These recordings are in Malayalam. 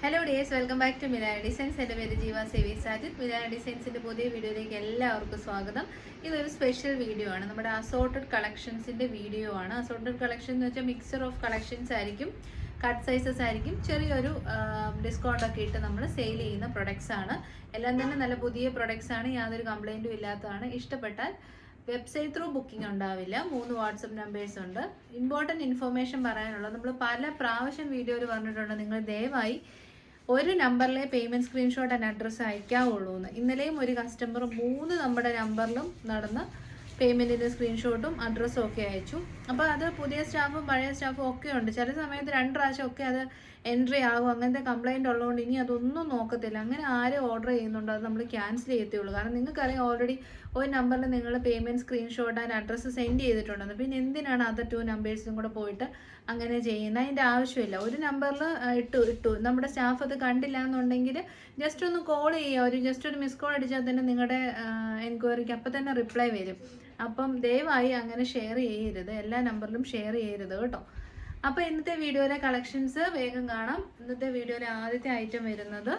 Hello dears, welcome back to Milana designs. എൻ്റെ പേര് ജീവ സേവി സാജിദ്. മിലാന ഡിസൈൻസിൻ്റെ പുതിയ വീഡിയോയിലേക്ക് എല്ലാവർക്കും സ്വാഗതം. ഇതൊരു സ്പെഷ്യൽ വീഡിയോ ആണ്. നമ്മുടെ അസോർട്ടഡ് കളക്ഷൻസിൻ്റെ വീഡിയോ ആണ്. അസോർട്ടഡ് കളക്ഷൻ എന്ന് വെച്ചാൽ മിക്സർ ഓഫ് കളക്ഷൻസ് ആയിരിക്കും, കട്ട് സൈസസ് ആയിരിക്കും, ചെറിയൊരു ഡിസ്കൗണ്ട് ഒക്കെ ഇട്ട് നമ്മൾ സെയിൽ ചെയ്യുന്ന പ്രൊഡക്ട്സ് ആണ്. എല്ലാം തന്നെ നല്ല പുതിയ പ്രൊഡക്ട്സ് ആണ്, യാതൊരു കംപ്ലൈൻറ്റും ഇല്ലാത്തതാണ്. ഇഷ്ടപ്പെട്ടാൽ വെബ്സൈറ്റ് ത്രൂ ബുക്കിംഗ് ഉണ്ടാവില്ല. 3 വാട്സപ്പ് നമ്പേഴ്സ് ഉണ്ട്. ഇമ്പോർട്ടൻറ്റ് ഇൻഫർമേഷൻ പറയാനുള്ളത്, നമ്മൾ പല പ്രാവശ്യം വീഡിയോയിൽ പറഞ്ഞിട്ടുണ്ട്, നിങ്ങൾ ദയവായി ഒരു നമ്പറിലെ പേയ്മെൻറ്റ് സ്ക്രീൻഷോട്ട് ആൻഡ് അഡ്രസ്സ് അയക്കാവുള്ളൂ എന്ന്. ഇന്നലെയും ഒരു കസ്റ്റമർ 3 നമ്മുടെ നമ്പറിലും നടന്ന് പേയ്മെൻറ്റിൻ്റെ സ്ക്രീൻഷോട്ടും അഡ്രസ്സും ഒക്കെ അയച്ചു. അപ്പോൾ അത് പുതിയ സ്റ്റാഫും പഴയ സ്റ്റാഫും ഒക്കെ ഉണ്ട്. ചില സമയത്ത് 2 പ്രാവശ്യം ഒക്കെ അത് എൻട്രി ആകും. അങ്ങനത്തെ കംപ്ലയിൻ്റ് ഉള്ളതുകൊണ്ട് ഇനി അതൊന്നും നോക്കത്തില്ല. അങ്ങനെ ആരും ഓർഡർ ചെയ്യുന്നുണ്ടോ അത് നമ്മൾ ക്യാൻസൽ ചെയ്യത്തുള്ളൂ. കാരണം നിങ്ങൾക്കറിയാം, ഓൾറെഡി ഒരു നമ്പറിൽ നിങ്ങൾ payment screenshot and address send ചെയ്തിട്ടുണ്ടെന്ന്. പിന്നെ എന്തിനാണ് അതർ 2 നമ്പേഴ്സും കൂടെ പോയിട്ട് അങ്ങനെ ചെയ്യുന്നത്? അതിൻ്റെ ആവശ്യമില്ല. ഒരു നമ്പറിൽ ഇട്ടു നമ്മുടെ സ്റ്റാഫ് അത് കണ്ടില്ല എന്നുണ്ടെങ്കിൽ ജസ്റ്റ് ഒന്ന് കോൾ ചെയ്യുക, ജസ്റ്റ് ഒരു മിസ് കോൾ അടിച്ചാൽ തന്നെ നിങ്ങളുടെ എൻക്വയറിക്ക് അപ്പം തന്നെ റിപ്ലൈ വരും. അപ്പം ദയവായി അങ്ങനെ ഷെയർ ചെയ്യരുത്, എല്ലാ നമ്പറിലും ഷെയർ ചെയ്യരുത് കേട്ടോ. അപ്പോൾ ഇന്നത്തെ വീഡിയോയിലെ കളക്ഷൻസ് വേഗം കാണാം. ഇന്നത്തെ വീഡിയോയിലെ ആദ്യത്തെ ഐറ്റം വരുന്നത്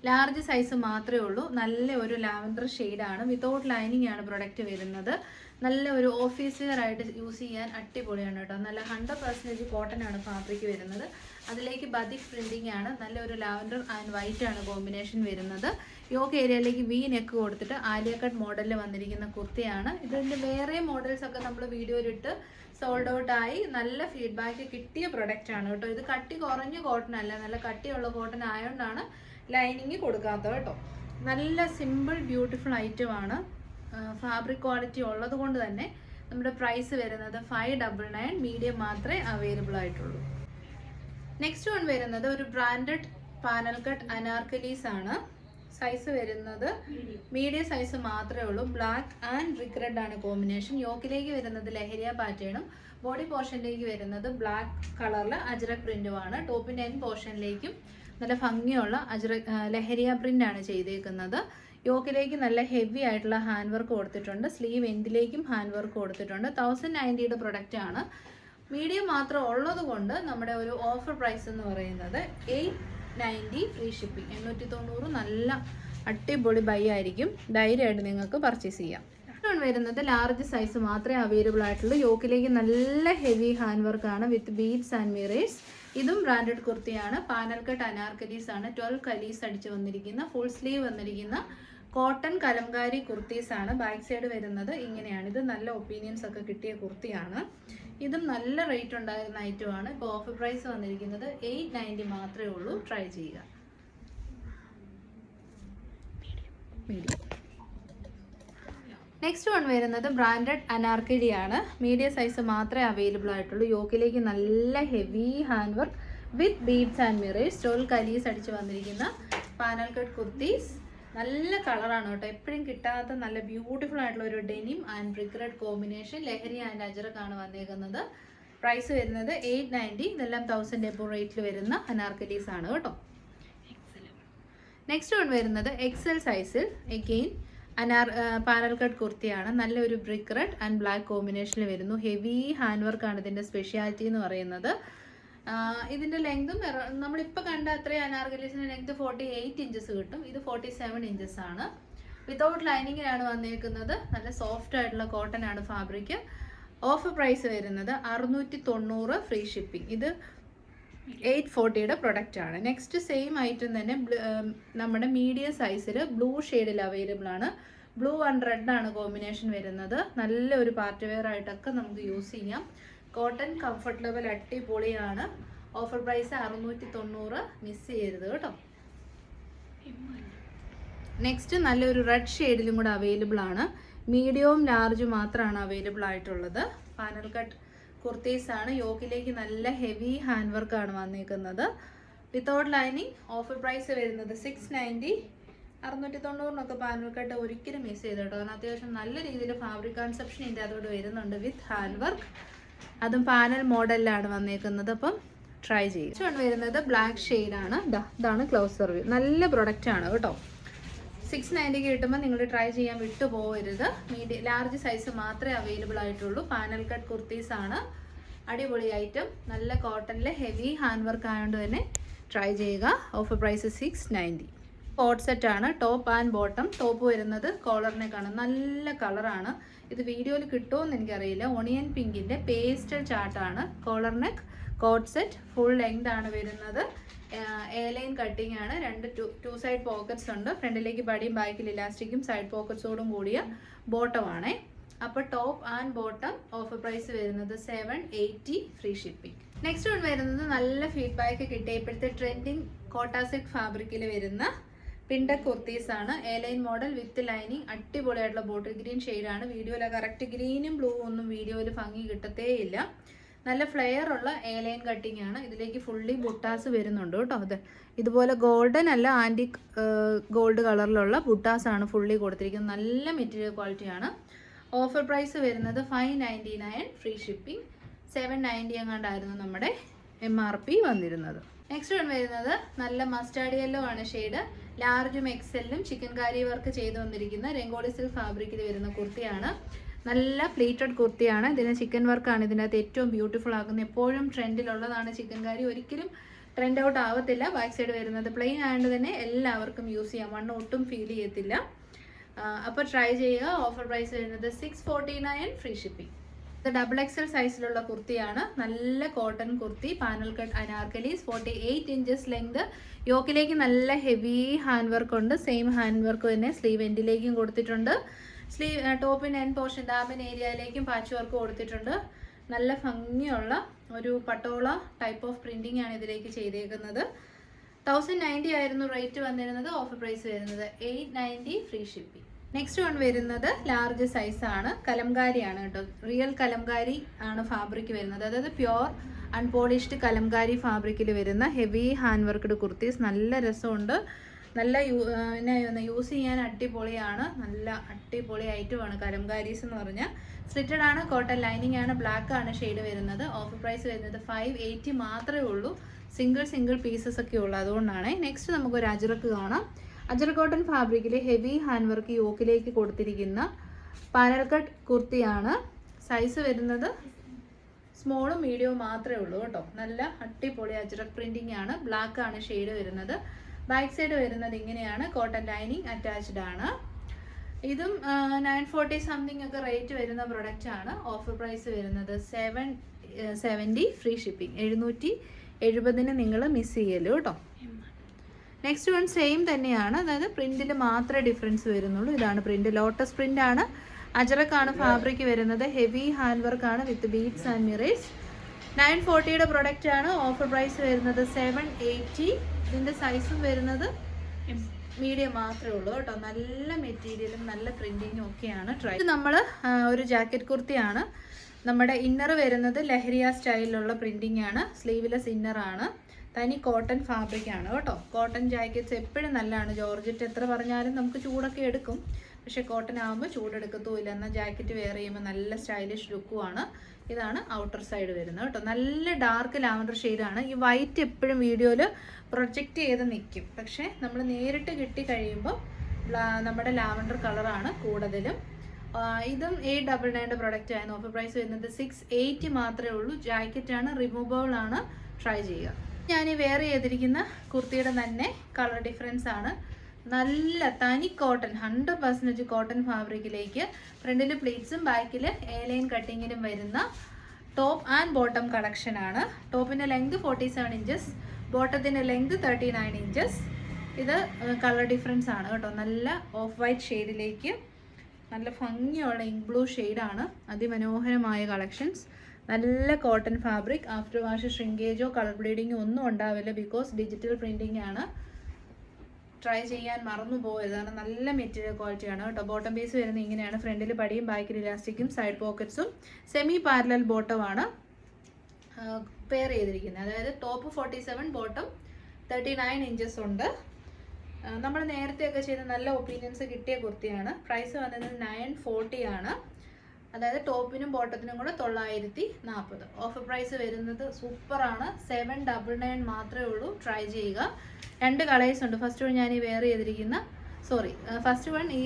ലാർജ് സൈസ് മാത്രമേ ഉള്ളൂ. നല്ല ഒരു ലാവൻഡർ ഷെയ്ഡാണ്, വിതൗട്ട് ലൈനിങ് ആണ് പ്രൊഡക്റ്റ് വരുന്നത്. നല്ല ഒരു ഓഫീസിയറായിട്ട് യൂസ് ചെയ്യാൻ അടിപൊളിയാണ് കേട്ടോ. നല്ല 100% കോട്ടൺ ആണ് ഫാബ്രിക് വരുന്നത്. അതിലേക്ക് ബതിക് പ്രിന്റിംഗ് ആണ്. നല്ല ഒരു ലാവൻഡർ ആൻഡ് വൈറ്റ് ആണ് കോമ്പിനേഷൻ വരുന്നത്. യോക്ക് ഏരിയയിലേക്ക് വി നെക്ക് കൊടുത്തിട്ട് ആലിയ കട്ട് മോഡലിൽ വന്നിരിക്കുന്ന കുർത്തിയാണ്. ഇതിൻ്റെ വേറെ മോഡൽസ് ഒക്കെ നമ്മൾ വീഡിയോയിലിട്ട് സോൾഡ് ഔട്ട് ആയി. നല്ല ഫീഡ്ബാക്ക് കിട്ടിയ പ്രൊഡക്റ്റ് ആണ് കേട്ടോ. ഇത് കട്ടി കുറഞ്ഞ കോട്ടൺ അല്ല, നല്ല കട്ടിയുള്ള കോട്ടൺ ആയതുകൊണ്ടാണ് ലൈനിങ് കൊടുക്കാത്തത് കേട്ടോ. നല്ല സിമ്പിൾ ബ്യൂട്ടിഫുൾ ഐറ്റമാണ്. ഫാബ്രിക് ക്വാളിറ്റി ഉള്ളത് കൊണ്ട് തന്നെ നമ്മുടെ പ്രൈസ് വരുന്നത് 599. മീഡിയം മാത്രമേ അവൈലബിൾ ആയിട്ടുള്ളൂ. നെക്സ്റ്റ് വൺ വരുന്നത് ഒരു ബ്രാൻഡഡ് പാനൽ കട്ട് അനാർക്കലീസ് ആണ്. സൈസ് വരുന്നത് മീഡിയം സൈസ് മാത്രമേ ഉള്ളൂ. ബ്ലാക്ക് ആൻഡ് ബ്രിക്ക് റെഡ് ആണ് കോമ്പിനേഷൻ. യോക്കിലേക്ക് വരുന്നത് ലഹരിയ പാറ്റേണും ബോഡി പോർഷനിലേക്ക് വരുന്നത് ബ്ലാക്ക് കളറിൽ അജ്രക് പ്രിന്റുമാണ്. ടോപ്പിൻ്റെ എൻ പോർഷനിലേക്കും നല്ല ഭംഗിയുള്ള ലഹരിയ പ്രിന്റ് ആണ് ചെയ്തേക്കുന്നത്. യോക്കിലേക്ക് നല്ല ഹെവി ആയിട്ടുള്ള ഹാൻഡ് വർക്ക് കൊടുത്തിട്ടുണ്ട്. സ്ലീവ് എൻഡിലേക്കും ഹാൻഡ് വർക്ക് കൊടുത്തിട്ടുണ്ട്. 1090 പ്രൊഡക്റ്റ് ആണ്. മീഡിയം മാത്രം ഉള്ളത് കൊണ്ട് നമ്മുടെ ഒരു ഓഫർ പ്രൈസ് എന്ന് പറയുന്നത് 890 ഫ്രീ ഷിപ്പിംഗ്. 890 നല്ല അടിപൊളി ബൈ ആയിരിക്കും. ധൈര്യമായിട്ട് നിങ്ങൾക്ക് പർച്ചേസ് ചെയ്യാം. വരുന്നത് ലാർജ് സൈസ് മാത്രമേ അവൈലബിൾ ആയിട്ടുള്ളൂ. യോക്കിലേക്ക് നല്ല ഹെവി ഹാൻഡ് വർക്ക് ആണ് വിത്ത് ബീഡ്സ് ആൻഡ് മിറേഴ്സ്. ഇതും ബ്രാൻഡഡ് കുർത്തിയാണ്. പാനൽ കട്ട് അനാർക്കലീസ് ആണ്. 12 കലീസ് അടിച്ച് വന്നിരിക്കുന്ന ഫുൾ സ്ലീവ് വന്നിരിക്കുന്ന കോട്ടൺ കലംകാരി കുർത്തീസ് ആണ്. ബാക്ക് സൈഡ് വരുന്നത് ഇങ്ങനെയാണ്. ഇത് നല്ല ഒപ്പീനിയൻസ് ഒക്കെ കിട്ടിയ കുർത്തിയാണ്. ഇതും നല്ല റേറ്റ് ഉണ്ടായിരുന്ന ഐറ്റമാണ്. ഇപ്പോൾ ഓഫർ പ്രൈസ് വന്നിരിക്കുന്നത് 890 മാത്രമേ ഉള്ളൂ. ട്രൈ ചെയ്യുക. നെക്സ്റ്റ് വൺ വരുന്നത് ബ്രാൻഡഡ് അനാർക്കലി ആണ്. മീഡിയം സൈസ് മാത്രമേ അവൈലബിൾ ആയിട്ടുള്ളൂ. യോക്കിലേക്ക് നല്ല heavy hand work with beads and mirrors. 12 കലീസ് അടിച്ച് വന്നിരിക്കുന്ന പാനൽ കട്ട് കുർത്തീസ്. നല്ല കളറാണ് കേട്ടോ. എപ്പോഴും കിട്ടാത്ത നല്ല ബ്യൂട്ടിഫുൾ ആയിട്ടുള്ള ഒരു denim and brick red combination. ലഹരി ആൻഡ് അജറക് ആണ് വന്നേക്കുന്നത്. പ്രൈസ് വരുന്നത് 890. ഇതെല്ലാം 1000 എബോ റേറ്റിൽ വരുന്ന അനാർക്കലീസ് ആണ് കേട്ടോ. നെക്സ്റ്റ് വൺ വരുന്നത് എക്സൽ സൈസിൽ എഗെയിൻ പാനൽ കട്ട് കുർത്തിയാണ്. നല്ലൊരു ബ്രിക്ക് റെഡ് ആൻഡ് ബ്ലാക്ക് കോമ്പിനേഷനിൽ വരുന്നു. ഹെവി ഹാൻഡ് വർക്കാണ് ഇതിൻ്റെ സ്പെഷ്യാലിറ്റി എന്ന് പറയുന്നത്. ഇതിൻ്റെ ലെങ്തും നമ്മളിപ്പോൾ കണ്ട അത്രയും അനാർക്കലീസിൻ്റെ ലെങ്ത് 48 ഇഞ്ചസ് കിട്ടും. ഇത് 47 ഇഞ്ചസ് ആണ്. വിതൗട്ട് ലൈനിങ്ങിലാണ് വന്നേക്കുന്നത്. നല്ല സോഫ്റ്റ് ആയിട്ടുള്ള കോട്ടൺ ആണ് ഫാബ്രിക്. ഓഫർ പ്രൈസ് വരുന്നത് 690 ഫ്രീ ഷിപ്പിംഗ്. ഇത് 840 പ്രൊഡക്റ്റ് ആണ്. നെക്സ്റ്റ് സെയിം ഐറ്റം തന്നെ നമ്മുടെ മീഡിയം സൈസിൽ ബ്ലൂ ഷെയ്ഡിൽ അവൈലബിൾ ആണ്. ബ്ലൂ ആൻഡ് റെഡ് ആണ് കോമ്പിനേഷൻ വരുന്നത്. നല്ല ഒരു പാർട്ടി വെയർ ആയിട്ടൊക്കെ നമുക്ക് യൂസ് ചെയ്യാം. കോട്ടൺ കംഫർട്ട് ലെവൽ അടിപൊളിയാണ്. Offer price 690. മിസ് ചെയ്യരുത് കേട്ടോ. നെക്സ്റ്റ് നല്ലൊരു റെഡ് ഷെയ്ഡിലും കൂടെ അവൈലബിൾ ആണ്. മീഡിയവും ലാർജും മാത്രമാണ് അവൈലബിൾ ആയിട്ടുള്ളത്. പാനൽ കട്ട് കുർത്തീസ് ആണ്. യോക്കിലേക്ക് നല്ല ഹെവി ഹാൻഡ് വർക്ക് ആണ് വന്നിരിക്കുന്നത്. Without lining. ഓഫർ പ്രൈസ് വരുന്നത് 690. 690 പാനൽ കട്ട് ഒരിക്കലും മിസ് ചെയ്ത് കേട്ടോ. കാരണം അത്യാവശ്യം നല്ല രീതിയിൽ ഫാബ്രിക് കൺസെപ്ഷൻ ഇതിൻ്റെ അതോട് വരുന്നുണ്ട് വിത്ത് ഹാൻഡ് വർക്ക്. അതും പാനൽ മോഡലിലാണ് വന്നേക്കുന്നത്. അപ്പം ട്രൈ ചെയ്യും. വരുന്നത് ബ്ലാക്ക് ഷെയ്ഡാണ്. ഇതാണ് ക്ലോസർ വ്യൂ. നല്ല പ്രൊഡക്റ്റ് ആണ് കേട്ടോ. 690 കിട്ടുമ്പോൾ നിങ്ങൾ ട്രൈ ചെയ്യാൻ വിട്ടു പോകരുത്. ലാർജ് സൈസ് മാത്രമേ അവൈലബിൾ ആയിട്ടുള്ളൂ. പാനൽ കട്ട് കുർത്തീസ് ആണ്. അടിപൊളി ഐറ്റം. നല്ല കോട്ടണിൽ ഹെവി ഹാൻഡ് വർക്ക് ആയതുകൊണ്ട് തന്നെ ട്രൈ ചെയ്യുക. Offer price 690. കോട്ട് സെറ്റാണ്, ടോപ്പ് ആൻഡ് ബോട്ടം. ടോപ്പ് വരുന്നത് കോളർ നെക്കാണ്, നല്ല കളറാണ്. ഇത് വീഡിയോയിൽ കിട്ടുമോയെന്ന് എനിക്കറിയില്ല. ഒണിയൻ പിങ്കിൻ്റെ പേസ്റ്റൽ ചാർട്ടാണ്. Collar neck coat set, full length ആണ് വരുന്നത്. എ ലൈൻ കട്ടിംഗ് ആണ്. ടു സൈഡ് പോക്കറ്റ്സ് ഉണ്ട്. ഫ്രണ്ടിലേക്ക് ബടിയും ബാക്കിൽ ഇലാസ്റ്റിക്കും സൈഡ് പോക്കറ്റ്സോടും കൂടിയ ബോട്ടമാണേ. അപ്പോൾ top and bottom offer price വരുന്നത് 780, ഫ്രീ ഷിപ്പിംഗ്. നെക്സ്റ്റ് വൺ വരുന്നത് നല്ല ഫീഡ്ബാക്ക് കിട്ടിയ ഇപ്പോഴത്തെ ട്രെൻഡിങ് കോട്ടാസിക് ഫാബ്രിക്കിൽ വരുന്ന പിണ്ട കുർത്തീസ് ആണ്. A line model with lining, അടിപൊളിയായിട്ടുള്ള ബോട്ടിൽ ഗ്രീൻ ഷെയ്ഡാണ്. വീഡിയോയിൽ കറക്റ്റ് ഗ്രീനും ബ്ലൂ ഒന്നും വീഡിയോയിൽ ഭംഗി കിട്ടത്തേ ഇല്ല. നല്ല ഫ്ലെയർ ഉള്ള എ ലൈൻ കട്ടിംഗ് ആണ്. ഇതിലേക്ക് ഫുള്ളി ബുട്ടാസ് വരുന്നുണ്ട് കേട്ടോ. അത് ഇതുപോലെ ഗോൾഡൻ അല്ല, ആൻറ്റിക് ഗോൾഡ് കളറിലുള്ള ബുട്ടാസ് ആണ് ഫുള്ളി കൊടുത്തിരിക്കുന്നത്. നല്ല മെറ്റീരിയൽ ക്വാളിറ്റിയാണ്. ഓഫർ പ്രൈസ് വരുന്നത് 599, ഫ്രീ ഷിപ്പിംഗ്. 790 എങ്ങാണ്ടായിരുന്നു നമ്മുടെ MRP വന്നിരുന്നത്. നെക്സ്റ്റ് വൺ വരുന്നത് നല്ല മസ്റ്റാർഡ് യെല്ലോ ആണ് ഷെയ്ഡ്. ലാർജും എക്സെല്ലും ചിക്കൻ കാരി വർക്ക് ചെയ്ത് വന്നിരിക്കുന്ന രംഗോളി സിൽക്ക് ഫാബ്രിക്കിൽ വരുന്ന കുർത്തിയാണ്. നല്ല പ്ലീറ്റഡ് കുർത്തിയാണ്. ഇതിന് ചിക്കൻ വർക്കാണ് ഇതിൻ്റെ അകത്ത് ഏറ്റവും ബ്യൂട്ടിഫുൾ ആക്കുന്നത്. എപ്പോഴും ട്രെൻഡിലുള്ളതാണ് ചിക്കൻ കാരി, ഒരിക്കലും ട്രെൻഡ് ഔട്ട് ആവത്തില്ല. ബാക്ക് സൈഡ് വരുന്നത് പ്ലെയിൻ ആയതുകൊണ്ട് തന്നെ എല്ലാവർക്കും യൂസ് ചെയ്യാം, വണ്ണം ഒട്ടും ഫീൽ ചെയ്യത്തില്ല. അപ്പോൾ ട്രൈ ചെയ്യുക. ഓഫർ പ്രൈസ് വരുന്നത് 649, ഫ്രീ ഷിപ്പിംഗ്. ഇത് ഡബിൾ എക്സൽ സൈസിലുള്ള കുർത്തിയാണ്. നല്ല cotton kurti, panel cut anarkalis, 48 inches length. യോക്കിലേക്ക് നല്ല ഹെവി ഹാൻഡ് വർക്ക് ഉണ്ട്. സെയിം ഹാൻഡ് വർക്ക് തന്നെ സ്ലീവ് എൻഡിലേക്കും കൊടുത്തിട്ടുണ്ട്. ടോപ്പിന് എൻ പോർഷൻ ഡാമിൻ ഏരിയയിലേക്കും പാച്ച് വർക്ക് കൊടുത്തിട്ടുണ്ട്. നല്ല ഭംഗിയുള്ള ഒരു പട്ടോള ടൈപ്പ് ഓഫ് പ്രിന്റിംഗ് ആണ് ഇതിലേക്ക് ചെയ്തേക്കുന്നത്. 1090 ആയിരുന്നു റേറ്റ് വന്നിരുന്നത്. ഓഫർ പ്രൈസ് വരുന്നത് 890, ഫ്രീ ഷിപ്പിംഗ്. നെക്സ്റ്റ് വൺ വരുന്നത് ലാർജ് സൈസ് ആണ്. കലംകാരിയാണ് കേട്ടോ. റിയൽ കലംകാരി ആണ് ഫാബ്രിക് വരുന്നത്. അതായത് പ്യോർ അൺപോളിഷ്ഡ് കലംകാരി ഫാബ്രിക്കിൽ വരുന്ന ഹെവി ഹാൻഡ് വർക്ക്ഡ് കുർത്തീസ്. നല്ല രസമുണ്ട്. നല്ല യൂസ് ചെയ്യാൻ അടിപൊളിയാണ്. നല്ല അടിപൊളി ഐറ്റമാണ് കലംകാരീസ് എന്ന് പറഞ്ഞാൽ. സ്ലിറ്റഡ് ആണ്, കോട്ടൺ ലൈനിങ് ആണ്, ബ്ലാക്ക് ആണ് ഷെയ്ഡ് വരുന്നത്. ഓഫർ പ്രൈസ് വരുന്നത് 580 മാത്രമേ ഉള്ളൂ. സിംഗിൾ പീസസ് ഒക്കെ ഉള്ളൂ, അതുകൊണ്ടാണ്. നെക്സ്റ്റ് നമുക്കൊരു അജ്രക്ക് കാണാം. അജ്രക് കോട്ടൺ ഫാബ്രിക്കിൽ ഹെവി ഹാൻഡ് വർക്ക് യോക്കിലേക്ക് കൊടുത്തിരിക്കുന്ന പാനൽ കട്ട് കുർത്തിയാണ്. സൈസ് വരുന്നത് സ്മോളും മീഡിയവും മാത്രമേ ഉള്ളൂ കേട്ടോ. നല്ല അടിപൊളി അജ്രക് പ്രിന്റിംഗ് ആണ്. ബ്ലാക്ക് ആണ് ഷെയ്ഡ് വരുന്നത്. ബാക്ക് സൈഡ് വരുന്നത് ഇങ്ങനെയാണ്. കോട്ടൺ ലൈനിങ് അറ്റാച്ച്ഡ് ആണ്. ഇതും 940 സംതിങ് ഒക്കെ റേറ്റ് വരുന്ന പ്രൊഡക്റ്റ് ആണ്. ഓഫർ പ്രൈസ് വരുന്നത് 770, ഫ്രീ ഷിപ്പിംഗ്. 770 നിങ്ങൾ മിസ് ചെയ്യല്ലോ കേട്ടോ. നെക്സ്റ്റ് വൺ സെയിം തന്നെയാണ്. അതായത് പ്രിന്റിൽ മാത്രമേ ഡിഫറൻസ് വരുന്നുള്ളൂ. ഇതാണ് പ്രിന്റ്, ലോട്ടസ് പ്രിന്റ് ആണ്. അജറക്കാണ് ഫാബ്രിക് വരുന്നത്. ഹെവി ഹാൻഡ് വർക്ക് ആണ് വിത്ത് ബീഡ്സ് ആൻഡ് മിറേഴ്സ്. 940 പ്രൊഡക്റ്റ് ആണ്. ഓഫർ പ്രൈസ് വരുന്നത് 780. ഇതിൻ്റെ സൈസും വരുന്നത് മീഡിയം മാത്രമേ ഉള്ളൂ കേട്ടോ. നല്ല മെറ്റീരിയലും നല്ല പ്രിന്റിങ്ങും ഒക്കെയാണ്. ഇത് നമ്മൾ ഒരു ജാക്കറ്റ് കുർത്തിയാണ്. നമ്മുടെ ഇന്നർ വരുന്നത് ലഹരിയ സ്റ്റൈലിലുള്ള പ്രിന്റിംഗ് ആണ്. സ്ലീവ്ലെസ് ഇന്നർ ആണ്. തനി കോട്ടൺ ഫാബ്രിക് ആണ് കേട്ടോ. കോട്ടൺ ജാക്കറ്റ്സ് എപ്പോഴും നല്ലതാണ്. ജോർജറ്റ് എത്ര പറഞ്ഞാലും നമുക്ക് ചൂടൊക്കെ എടുക്കും, പക്ഷേ കോട്ടൺ ആകുമ്പോൾ ചൂടെടുക്കത്തുമില്ല. എന്നാൽ ജാക്കറ്റ് വെയർ ചെയ്യുമ്പോൾ നല്ല സ്റ്റൈലിഷ് ലുക്കുമാണ്. ഇതാണ് ഔട്ടർ സൈഡ് വരുന്നത് കേട്ടോ. നല്ല ഡാർക്ക് ലാവൻഡർ ഷെയ്ഡാണ്. ഈ വൈറ്റ് എപ്പോഴും വീഡിയോയിൽ പ്രൊജക്റ്റ് ചെയ്ത് നിൽക്കും, പക്ഷേ നമ്മൾ നേരിട്ട് കിട്ടി കഴിയുമ്പോൾ നമ്മുടെ ലാവൻഡർ കളറാണ് കൂടുതലും. ഇതും 899 പ്രൊഡക്റ്റ് ആയിരുന്നു. ഓഫർ പ്രൈസ് വരുന്നത് 680 മാത്രമേ ഉള്ളൂ. ജാക്കറ്റാണ്, റിമൂവബിൾ ആണ്. ട്രൈ ചെയ്യുക. ഞാൻ ഈ വെയർ ചെയ്തിരിക്കുന്ന കുർത്തിയുടെ തന്നെ കളർ ഡിഫറൻസ് ആണ്. നല്ല തനി കോട്ടൺ, 100% കോട്ടൺ ഫാബ്രിക്കിലേക്ക് ഫ്രണ്ടിൽ പ്ലീറ്റ്സും ബാക്കിൽ എ ലൈൻ കട്ടിങ്ങിലും വരുന്ന ടോപ്പ് ആൻഡ് ബോട്ടം കളക്ഷൻ ആണ്. ടോപ്പിൻ്റെ ലെങ്ത് 47 ഇഞ്ചസ്, ബോട്ടത്തിൻ്റെ ലെങ്ത് 39 ഇഞ്ചസ്. ഇത് കളർ ഡിഫറൻസ് ആണ് കേട്ടോ. നല്ല ഓഫ് വൈറ്റ് ഷെയ്ഡിലേക്ക് നല്ല ഭംഗിയുള്ള ഇങ്ക് ബ്ലൂ ഷെയ്ഡാണ്. അതിമനോഹരമായ കളക്ഷൻസ്. നല്ല കോട്ടൺ ഫാബ്രിക്. ആഫ്റ്റർ വാഷ് ഷ്രിങ്കേജോ കളർ ബ്ലീഡിങ്ങോ ഒന്നും ഉണ്ടാവില്ല, ബിക്കോസ് ഡിജിറ്റൽ പ്രിൻറ്റിംഗ് ആണ്. ട്രൈ ചെയ്യാൻ മറന്നു പോയതാണ്. നല്ല മെറ്റീരിയൽ ക്വാളിറ്റിയാണ് കേട്ടോ. ബോട്ടം പീസ് വരുന്നത് ഇങ്ങനെയാണ്. ഫ്രണ്ടിൽ പടിയും ബാക്കിൽ ഇലാസ്റ്റിക്കും സൈഡ് പോക്കറ്റ്സും സെമി പാരലൽ ബോട്ടമാണ് പെയർ ചെയ്തിരിക്കുന്നത്. അതായത് ടോപ്പ് 47, ബോട്ടം 39 ഇഞ്ചസ് ഉണ്ട്. നമ്മൾ നേരത്തെയൊക്കെ ചെയ്ത നല്ല ഒപ്പീനിയൻസ് കിട്ടിയ കുർത്തിയാണ്. പ്രൈസ് വന്നത് 940 ആണ്. അതായത് ടോപ്പിനും ബോട്ടത്തിനും കൂടെ 940. ഓഫർ പ്രൈസ് വരുന്നത് സൂപ്പറാണ്. 799 മാത്രമേ ഉള്ളൂ. ട്രൈ ചെയ്യുക. 2 കളേഴ്സ് ഉണ്ട്. ഫസ്റ്റ് വൺ ഞാൻ ഈ വെയർ ചെയ്തിരിക്കുന്ന ഫസ്റ്റ് വൺ ഈ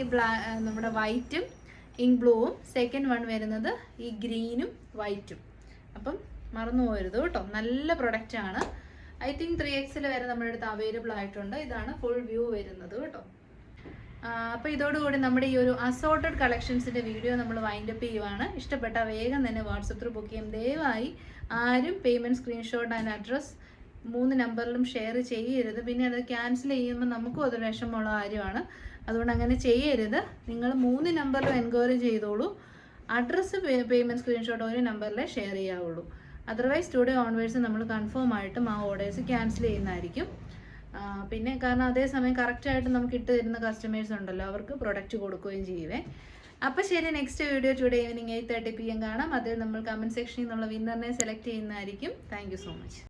നമ്മുടെ വൈറ്റും ഇങ്ക് ബ്ലൂവും. സെക്കൻഡ് വൺ വരുന്നത് ഈ ഗ്രീനും വൈറ്റും. അപ്പം മറന്നു പോകരുത് കേട്ടോ. നല്ല പ്രൊഡക്റ്റാണ്. ഐ തിങ്ക് 3XL വരെ നമ്മുടെ അടുത്ത് അവൈലബിൾ ആയിട്ടുണ്ട്. ഇതാണ് ഫുൾ വ്യൂ വരുന്നത് കേട്ടോ. അപ്പോൾ ഇതോടുകൂടി നമ്മുടെ ഈ ഒരു അസോർട്ടഡ് കളക്ഷൻസിൻ്റെ വീഡിയോ നമ്മൾ വൈൻഡപ്പ് ചെയ്യുവാണ്. ഇഷ്ടപ്പെട്ട വേഗം തന്നെ വാട്സപ്പ് ത്രൂ ബുക്ക് ചെയ്യും. ദയവായി ആരും പേയ്മെൻറ്റ് സ്ക്രീൻഷോട്ട് ആൻഡ് അഡ്രസ്സ് 3 നമ്പറിലും ഷെയർ ചെയ്യരുത്. പിന്നെ അത് ക്യാൻസൽ ചെയ്യുമ്പോൾ നമുക്കും അത് വിഷമമുള്ള കാര്യമാണ്. അതുകൊണ്ട് അങ്ങനെ ചെയ്യരുത്. നിങ്ങൾ 3 നമ്പറിലും എൻക്വയറി ചെയ്തോളൂ. അഡ്രസ്സ് പേയ്മെൻറ്റ് സ്ക്രീൻഷോട്ട് ഒരു നമ്പറിലേ ഷെയർ ചെയ്യാവുള്ളൂ. അതർവൈസ് ടുഡേ ഓൺവേഴ്സ് നമ്മൾ കൺഫേം ആയിട്ടും ആ ഓർഡേഴ്സ് ക്യാൻസൽ ചെയ്യുന്നതായിരിക്കും. പിന്നെ കാരണം അതേസമയം കറക്റ്റായിട്ട് നമുക്ക് ഇട്ട് തരുന്ന കസ്റ്റമേഴ്സ് ഉണ്ടല്ലോ, അവർക്ക് പ്രൊഡക്റ്റ് കൊടുക്കുകയും ചെയ്യുവേ. അപ്പോൾ ശരി, next video today evening 8:30 PM കാണാം. അതിൽ നമ്മൾ കമൻറ്റ് സെക്ഷനിൽ നിന്നുള്ള വിന്നറിനെ സെലക്ട് ചെയ്യുന്നതായിരിക്കും. Thank you so much.